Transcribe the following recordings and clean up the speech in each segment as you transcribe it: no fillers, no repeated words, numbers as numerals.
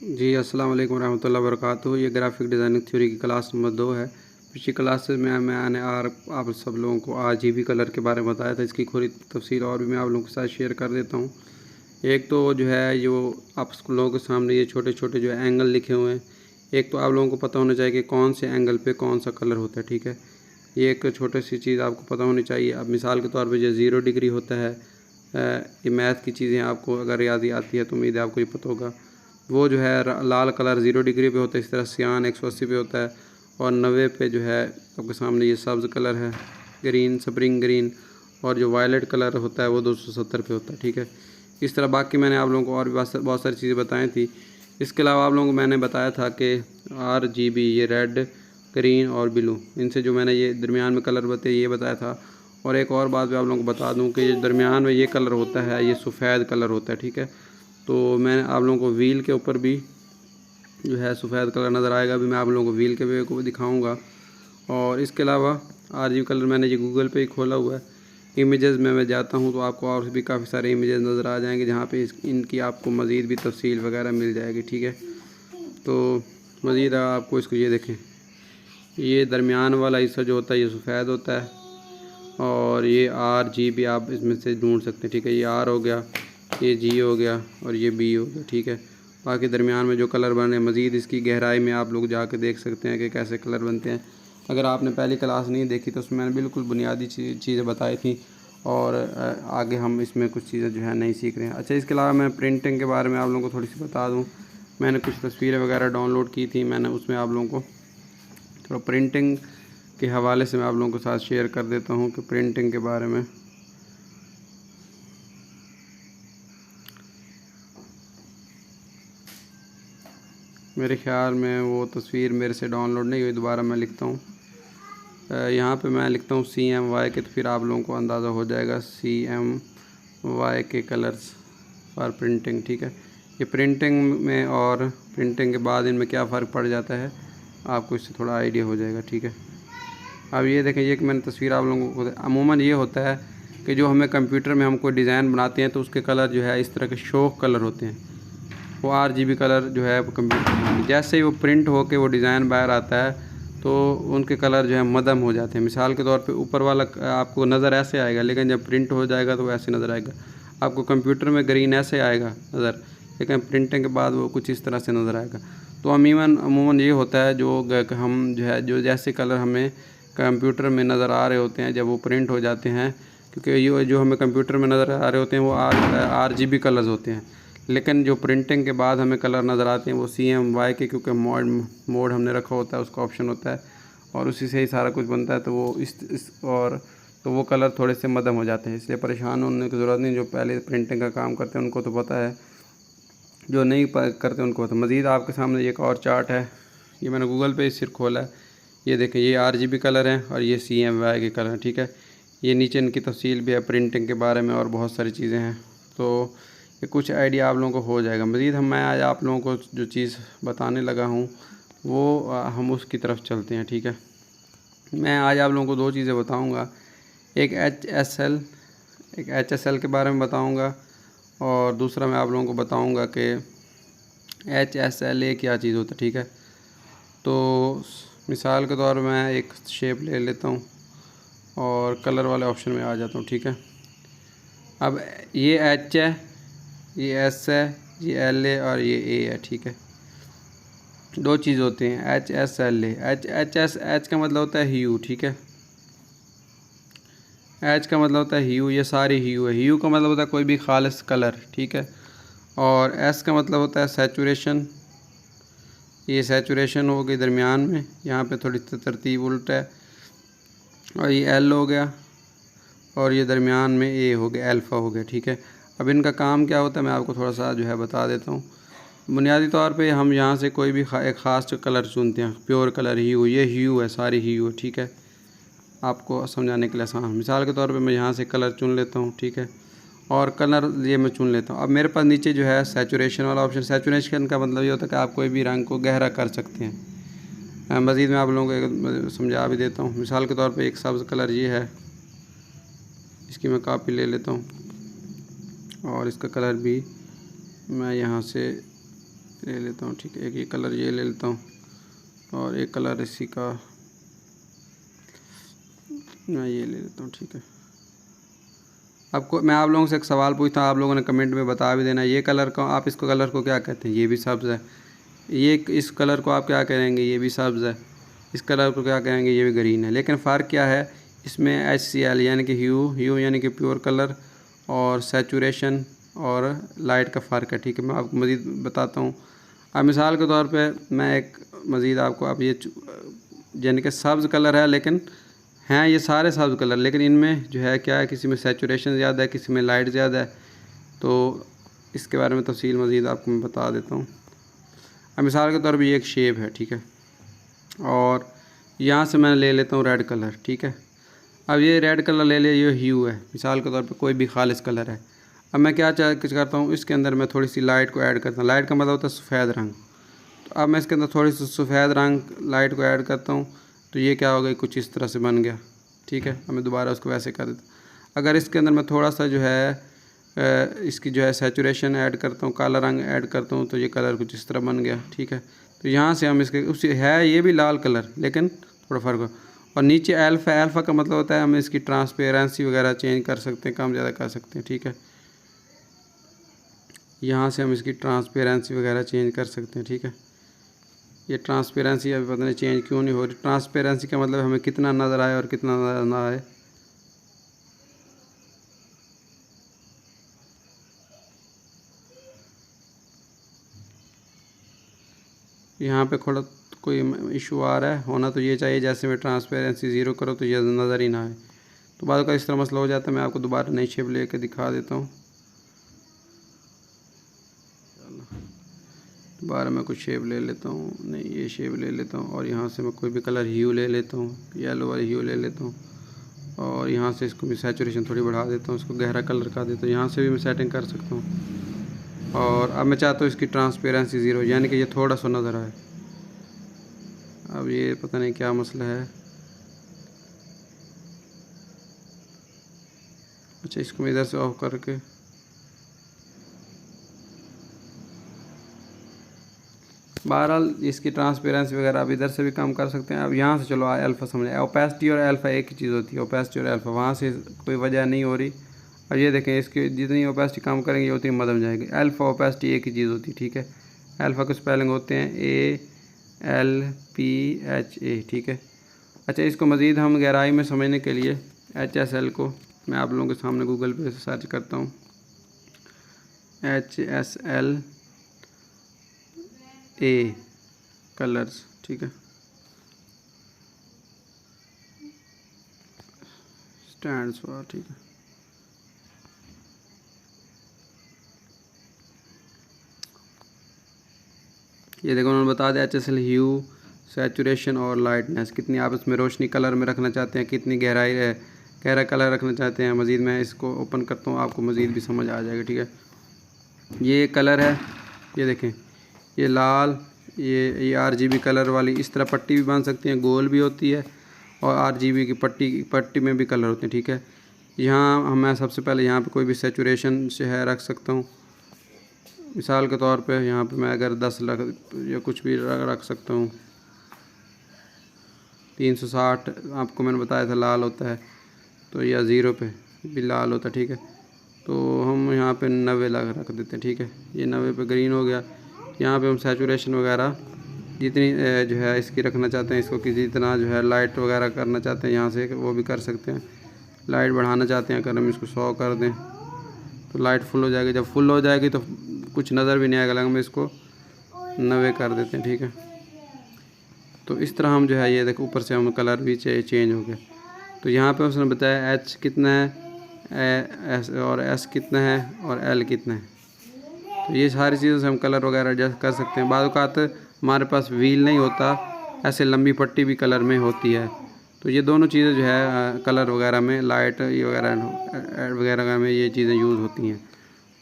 जी अस्सलाम वालेकुम रहमतुल्लाहि व बरकातुहू। ये ग्राफिक डिज़ाइनिंग थ्योरी की क्लास नंबर 2 है। पिछली क्लासेस में मैंने आप सब लोगों को RGB कलर के बारे में बताया था। इसकी थोड़ी तफसील और भी मैं आप लोगों के साथ शेयर कर देता हूँ। एक तो जो है जो आप लोगों के सामने ये छोटे छोटे जो एंगल लिखे हुए हैं, एक तो आप लोगों को पता होना चाहिए कि कौन से एंगल पे कौन सा कलर होता है। ठीक है, ये एक छोटी सी चीज़ आपको पता होनी चाहिए। अब मिसाल के तौर पर जो 0 डिग्री होता है, ये मैथ की चीज़ें आपको अगर रियाजी आती है तो उम्मीद है आपको ये पता होगा। वो जो है लाल कलर 0 डिग्री पे होता है, इस तरह सियान 180 पे होता है, और 90 पे जो है आपके सामने ये सब्ज़ कलर है, ग्रीन स्प्रिंग ग्रीन, और जो वायलेट कलर होता है वो 270 पे होता है। ठीक है, इस तरह बाकी मैंने आप लोगों को और भी बहुत सारी चीज़ें बताई थी। इसके अलावा आप लोगों को मैंने बताया था कि RGB ये रेड ग्रीन और ब्लू, इनसे जो मैंने ये दरमियान में कलर बताए ये बताया था। और एक और बात मैं आप लोगों को बता दूं कि ये दरमियान में ये कलर होता है, ये सफ़ेद कलर होता है। ठीक है, तो मैंने आप लोगों को व्हील के ऊपर भी जो है सफ़ेद कलर नज़र आएगा, अभी मैं आप लोगों को व्हील के वे को भी दिखाऊंगा। और इसके अलावा RGB कलर मैंने ये गूगल पे ही खोला हुआ है। इमेजेस में मैं जाता हूँ तो आपको और भी काफ़ी सारे इमेजेस नज़र आ जाएंगे, जहाँ पे इनकी आपको मज़ीद भी तफसील वगैरह मिल जाएगी। ठीक है, तो मज़ीद आपको इसको ये देखें, ये दरमियान वाला हिस्सा जो होता है ये सफ़ेद होता है, और ये RGB आप इसमें से ढूंढ सकते हैं। ठीक है, ये R हो गया, ये G हो गया, और ये B हो गया। ठीक है, बाकी दरमियान में जो कलर बने, मज़ीद इसकी गहराई में आप लोग जाके देख सकते हैं कि कैसे कलर बनते हैं। अगर आपने पहली क्लास नहीं देखी तो उसमें मैंने बिल्कुल बुनियादी चीज़ें बताई थी, और आगे हम इसमें कुछ चीज़ें जो है नहीं सीख रहे हैं। अच्छा, इसके अलावा मैं प्रिंटिंग के बारे में आप लोगों को थोड़ी सी बता दूँ। मैंने कुछ तस्वीरें वगैरह डाउनलोड की थी, मैंने उसमें आप लोगों को थोड़ा प्रिंटिंग के हवाले से मैं आप लोगों के साथ शेयर कर देता हूँ कि प्रिंटिंग के बारे में। मेरे ख़्याल में वो तस्वीर मेरे से डाउनलोड नहीं हुई, दोबारा मैं लिखता हूँ। यहाँ पे मैं लिखता हूँ CMY के, तो फिर आप लोगों को अंदाज़ा हो जाएगा CMY के कलर्स फॉर प्रिंटिंग। ठीक है, ये प्रिंटिंग में और प्रिंटिंग के बाद इनमें क्या फ़र्क पड़ जाता है आपको इससे थोड़ा आइडिया हो जाएगा। ठीक है, अब ये देखें, ये कि मैंने तस्वीर आप लोगों को अमूमन ये होता है कि जो हमें कंप्यूटर में हम कोई डिज़ाइन बनाते हैं तो उसके कलर जो है इस तरह के शौक कलर होते हैं। वो RGB कलर जो है कंप्यूटर जैसे ही वो प्रिंट होके वो डिज़ाइन बाहर आता है तो उनके कलर जो है मदम हो जाते हैं। मिसाल के तौर पे ऊपर वाला आपको नज़र ऐसे आएगा, लेकिन जब प्रिंट हो जाएगा तो वो ऐसे नज़र आएगा। आपको कंप्यूटर में ग्रीन ऐसे आएगा नज़र, लेकिन प्रिंटिंग के बाद वो कुछ इस तरह से नज़र आएगा। तो अमूमन ये होता है जो हम जो है जो जैसे कलर हमें कंप्यूटर में नज़र आ रहे होते हैं जब वो प्रिंट हो जाते हैं, क्योंकि ये जो हमें कंप्यूटर में नज़र आ रहे होते हैं वो RGB कलर्स होते हैं, लेकिन जो प्रिंटिंग के बाद हमें कलर नज़र आते हैं वो CMY के, क्योंकि मोड हमने रखा होता है, उसका ऑप्शन होता है और उसी से ही सारा कुछ बनता है। तो वो इस और तो वो कलर थोड़े से मदम हो जाते हैं, इसलिए परेशान होने की ज़रूरत नहीं। जो पहले प्रिंटिंग का काम करते हैं उनको तो पता है, जो नहीं करते उनको पता। मज़ीद आपके सामने एक और चार्ट है, ये मैंने गूगल पे सिर्फ खोला है। ये देखें, ये RGB कलर हैं और ये CMY के कलर हैं। ठीक है, ये नीचे इनकी तफसील भी है प्रिंटिंग के बारे में और बहुत सारी चीज़ें हैं, तो ये कुछ आइडिया आप लोगों को हो जाएगा। मज़ीद मैं आज आप लोगों को जो चीज़ बताने लगा हूँ वो हम उसकी तरफ चलते हैं। ठीक है, मैं आज आप लोगों को दो चीज़ें बताऊँगा, एक HSL के बारे में बताऊँगा, और दूसरा मैं आप लोगों को बताऊँगा कि HSLA क्या चीज़ होता है। ठीक है, तो मिसाल के तौर पर मैं एक शेप ले लेता हूँ और कलर वाले ऑप्शन में आ जाता हूँ। ठीक है, अब ये H है, ये S है, ये L है और ये A है। ठीक है, दो चीज़ होते हैं HSLA। H का मतलब होता है ह्यू। ठीक है, H का मतलब होता है ह्यू, ये सारी ह्यू है। ह्यू का मतलब होता है कोई भी खालिस कलर। ठीक है, और S का मतलब होता है सैचुरेशन। ये सैचुरेशन हो गई दरमियान में, यहाँ पे थोड़ी तरतीब उल्टा है, और ये L हो गया, और ये दरमियान में A हो गया, अल्फ़ा हो गया। ठीक है, अब इनका काम क्या होता है मैं आपको थोड़ा सा जो है बता देता हूँ। बुनियादी तौर पे हम यहाँ से कोई भी एक ख़ास कलर चुनते हैं, प्योर कलर ह्यू, ये ह्यू है, सारी ह्यू है। ठीक है, आपको समझाने के लिए आसान, मिसाल के तौर पे मैं यहाँ से कलर चुन लेता हूँ। ठीक है, और कलर ये मैं चुन लेता हूँ। अब मेरे पास नीचे जो है सैचुरेशन वाला ऑप्शन, सैचुरेशन का मतलब ये होता है कि आप कोई भी रंग को गहरा कर सकते हैं। मज़ीद मैं आप लोगों को समझा भी देता हूँ। मिसाल के तौर पर एक सब्ज़ कलर ये है, इसकी मैं कॉपी ले लेता हूँ और इसका कलर भी मैं यहाँ से ले लेता हूँ, ठीक है। एक ये कलर ये ले लेता हूँ और एक कलर इसी का मैं ये ले लेता हूँ, ठीक है। आपको मैं आप लोगों से एक सवाल पूछता हूँ, आप लोगों ने कमेंट में बता भी देना, ये कलर को आप इसको कलर को क्या कहते हैं? ये भी सब्ज़ है। ये इस कलर को आप क्या कहेंगे? ये भी सब्ज़ है। इस कलर को क्या कहेंगे? ये भी ग्रीन है। लेकिन फ़र्क क्या है इसमें? HCl यानी कि ह्यू यानी कि प्योर कलर, और सैचुरेशन और लाइट का फ़र्क है, ठीक है। मैं आपको मज़ीद बताता हूँ। अब मिसाल के तौर पे मैं एक मज़ीद आपको अब ये यानी कि सब्ज़ कलर है, लेकिन हैं ये सारे सब्ज़ कलर, लेकिन इनमें जो है क्या है, किसी में सैचुरेशन ज़्यादा है, किसी में लाइट ज़्यादा है। तो इसके बारे में तफसील मज़ीद आपको मैं बता देता हूँ। अब मिसाल के तौर पे ये एक शेप है, ठीक है, और यहाँ से मैं ले लेता हूँ रेड कलर, ठीक है। अब ये रेड कलर ले लिया, ये ह्यू है, मिसाल के तौर पे कोई भी खालिस कलर है। अब मैं क्या करता हूँ, इसके अंदर मैं थोड़ी सी लाइट को ऐड करता हूँ। लाइट का मतलब होता है सफ़ेद रंग। तो अब मैं इसके अंदर थोड़ी सी सफ़ेद रंग लाइट को ऐड करता हूँ, तो ये क्या हो गया, कुछ इस तरह से बन गया, ठीक है। अब मैं दोबारा उसको वैसे कर देता हूँ। अगर इसके अंदर मैं थोड़ा सा जो है इसकी जो है सैचुरेशन ऐड करता हूँ, काला रंग ऐड करता हूँ, तो ये कलर कुछ इस तरह बन गया, ठीक है। तो यहाँ से हम इसके उस है ये भी लाल कलर, लेकिन थोड़ा फ़र्क हो। और नीचे अल्फ़ा का मतलब होता है हम इसकी ट्रांसपेरेंसी वगैरह चेंज कर सकते हैं, कम ज़्यादा कर सकते हैं, ठीक है। यहाँ से हम इसकी ट्रांसपेरेंसी वगैरह चेंज कर सकते हैं, ठीक है। ये ट्रांसपेरेंसी अभी पता नहीं चेंज क्यों नहीं हो रही। ट्रांसपेरेंसी का मतलब हमें कितना नज़र आए और कितना नज़र ना आए। यहाँ पे थोड़ा कोई इशू आ रहा है, होना तो ये चाहिए जैसे मैं ट्रांसपेरेंसी ज़ीरो करो तो ये नज़र ही ना आए। तो बाद का इस तरह मसला हो जाता है। मैं आपको दोबारा नई शेप लेके दिखा देता हूँ। दोबारा मैं कुछ शेप ले लेता हूँ, नहीं ये शेप ले लेता हूँ, और यहाँ से मैं कोई भी कलर ह्यू ले लेता हूँ, येलो वाली ह्यू ले लेता हूँ, और यहाँ से इसको भी सैचुरेशन थोड़ी बढ़ा देता हूँ, इसको गहरा कलर का देता हूँ। यहाँ से भी मैं सेटिंग कर सकता हूँ। और अब मैं चाहता हूँ इसकी ट्रांसपेरेंसी ज़ीरो, यानी कि ये थोड़ा सा नज़र आए। अब ये पता नहीं क्या मसला है। अच्छा, इसको मैं इधर से ऑफ करके बहरहाल इसकी ट्रांसपेरेंसी वगैरह आप इधर से भी कम कर सकते हैं। अब यहाँ से चलो अल्फ़ा समझे, ओपेसिटी और अल्फ़ा एक ही चीज़ होती है, ओपेसिटी और अल्फ़ा, वहाँ से कोई वजह नहीं हो रही। अब ये देखें, इसकी जितनी ओपेसिटी कम करेंगे उतनी मदद जाएगी। अल्फ़ा ओपेसिटी एक ही चीज़ होती है, ठीक है। अल्फ़ा के स्पेलिंग होते हैं ALPHA, ठीक है। अच्छा, इसको मज़ीद हम गहराई में समझने के लिए HSL को मैं आप लोगों के सामने गूगल पे सर्च करता हूँ, HSL कलर्स, ठीक है, स्टैंड्स फॉर, ठीक है। ये देखो उन्होंने बता दिया HSL ह्यू, सैचुरेशन और लाइटनेस, कितनी आप इसमें रोशनी कलर में रखना चाहते हैं, कितनी गहराई है, गहरा कलर रखना चाहते हैं। मज़ीद मैं इसको ओपन करता हूँ, आपको मज़ीद भी समझ आ जाएगा, ठीक है। ये कलर है, ये देखें, ये लाल, ये RGB कलर वाली इस तरह पट्टी भी बन सकती है, गोल भी होती है, और RGB की पट्टी में भी कलर होते हैं, ठीक है। यहाँ मैं सबसे पहले यहाँ पे कोई भी सैचुरेशन से है रख सकता हूँ। मिसाल के तौर पे यहाँ पे मैं अगर 10 लाख या कुछ भी रख सकता हूँ। 360 आपको मैंने बताया था लाल होता है, तो या 0 पे भी लाल होता है, ठीक है। तो हम यहाँ पे 90 लाख रख देते हैं, ठीक है। ये 90 पे ग्रीन हो गया। यहाँ पे हम सैचुरेशन वगैरह जितनी जो है इसकी रखना चाहते हैं, इसको किसी तरह जो है लाइट वगैरह करना चाहते हैं यहाँ से वो भी कर सकते हैं। लाइट बढ़ाना चाहते हैं, अगर हम इसको 100 कर दें तो लाइट फुल हो जाएगी। जब फुल हो जाएगी तो कुछ नज़र भी नहीं आएगा, लगभग हम इसको 90 कर देते हैं, ठीक है। तो इस तरह हम जो है ये देखो ऊपर से हम कलर भी चेंज हो गया। तो यहाँ पे उसने बताया H कितना है, S और S कितना है और L कितना है। तो ये सारी चीज़ों से हम कलर वगैरह एडजस्ट कर सकते हैं। बाद औक़ात हमारे पास व्हील नहीं होता, ऐसे लंबी पट्टी भी कलर में होती है। तो ये दोनों चीज़ें जो है कलर वगैरह में, लाइट ये वगैरह में ये चीज़ें यूज़ होती हैं।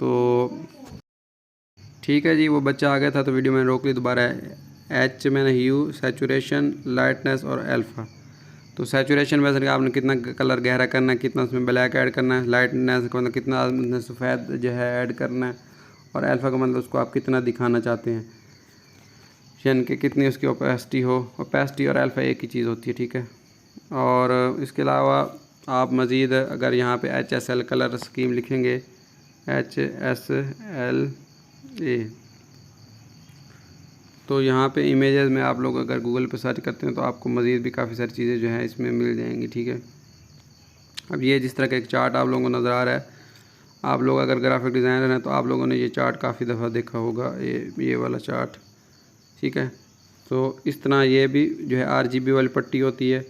तो ठीक है जी, वो बच्चा आ गया था तो वीडियो मैंने रोक ली। दोबारा H मैंने ह्यू, सैचुरेशन, लाइटनेस और अल्फ़ा। तो सैचुरेशन वैसे आपने कितना कलर गहरा करना है, कितना उसमें ब्लैक ऐड करना है, लाइटनेस का मतलब कितना सफ़ेद जो है ऐड करना है, और अल्फ़ा का मतलब उसको आप कितना दिखाना चाहते हैं। यानी कि कितनी उसकी ओपेसिटी हो। ओपेसिटी और अल्फ़ा एक ही चीज़ होती है, ठीक है। और इसके अलावा आप मज़ीद अगर यहाँ पे HSL कलर स्कीम लिखेंगे, HSLA, तो यहाँ पे इमेजेस में आप लोग अगर गूगल पे सर्च करते हैं तो आपको मज़ीद भी काफ़ी सारी चीज़ें जो हैं इसमें मिल जाएंगी, ठीक है। अब ये जिस तरह का एक चार्ट आप लोगों को नज़र आ रहा है, आप लोग अगर ग्राफिक डिज़ाइनर हैं तो आप लोगों ने ये चार्ट काफ़ी दफ़ा देखा होगा, ये वाला चार्ट, ठीक है। तो इस तरह ये भी जो है RGB वाली पट्टी होती है।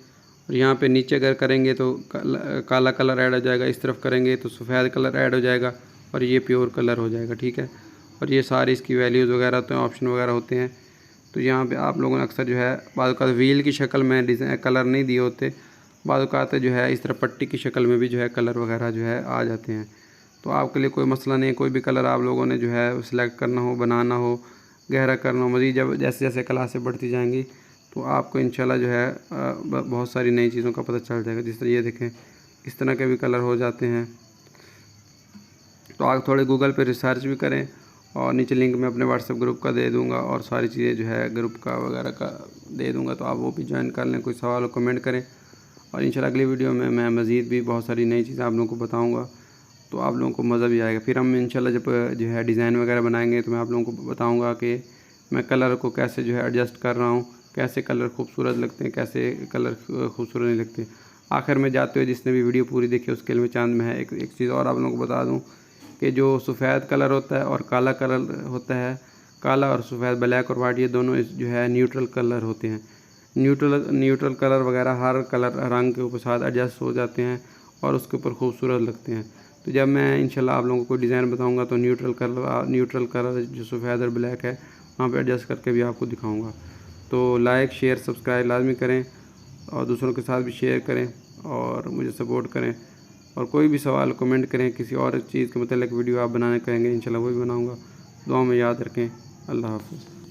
और यहाँ पे नीचे अगर करेंगे तो काला कलर ऐड हो जाएगा, इस तरफ करेंगे तो सफ़ेद कलर ऐड हो जाएगा और ये प्योर कलर हो जाएगा, ठीक है। और ये सारी इसकी वैल्यूज़ वगैरह होते हैं, ऑप्शन वगैरह होते हैं। तो यहाँ पे आप लोगों ने अक्सर जो है बाद व्हील की शक्ल में डिज़ाइन कलर नहीं दिए होते, बाद जो है इस तरह पट्टी की शक्ल में भी जो है कलर वगैरह जो है आ जाते हैं। तो आपके लिए कोई मसला नहीं है, कोई भी कलर आप लोगों ने जो है सिलेक्ट करना हो, बनाना हो, गहरा करना हो। मज़ीद जब जैसे जैसे क्लासें बढ़ती जाएंगी तो आपको इंशाल्लाह जो है बहुत सारी नई चीज़ों का पता चल जाएगा। जिस तरह ये देखें, इस तरह के भी कलर हो जाते हैं। तो आप थोड़े गूगल पे रिसर्च भी करें और नीचे लिंक मैं अपने व्हाट्सएप ग्रुप का दे दूँगा और सारी चीज़ें जो है ग्रुप का वगैरह का दे दूँगा, तो आप वो भी ज्वाइन कर लें। कोई सवाल हो कमेंट करें और इंशाल्लाह अगली वीडियो में मैं मज़ीद भी बहुत सारी नई चीज़ें आप लोगों को बताऊँगा, तो आप लोगों को मज़ा भी आएगा। फिर हम इंशाल्लाह जब जो है डिज़ाइन वगैरह बनाएंगे तो मैं आप लोगों को बताऊँगा कि मैं कलर को कैसे जो है एडजस्ट कर रहा हूँ, कैसे कलर खूबसूरत लगते हैं, कैसे कलर खूबसूरत नहीं लगते। आखिर में जाते हुए जिसने भी वीडियो पूरी देखी उसके लिए चांद में है एक चीज़ और आप लोगों को बता दूँ कि जो सफ़ेद कलर होता है और काला कलर होता है, काला और सफ़ेद, ब्लैक और वाइट, ये दोनों जो है न्यूट्रल कलर होते हैं। न्यूट्रल कलर वगैरह हर कलर रंग के ऊपर साथ एडजस्ट हो जाते हैं और उसके ऊपर खूबसूरत लगते हैं। तो जब मैं इंशाल्लाह आप लोगों को डिज़ाइन बताऊंगा तो न्यूट्रल कलर जो सफ़ेद और ब्लैक है वहाँ पे एडजस्ट करके भी आपको दिखाऊंगा। तो लाइक शेयर सब्सक्राइब लाजमी करें और दूसरों के साथ भी शेयर करें और मुझे सपोर्ट करें। और कोई भी सवाल कमेंट करें, किसी और चीज़ के मतलब वीडियो आप बनाने कहेंगे इंशाल्लाह वो भी बनाऊँगा। दुआ में याद रखें। अल्लाह हाफ़िज़।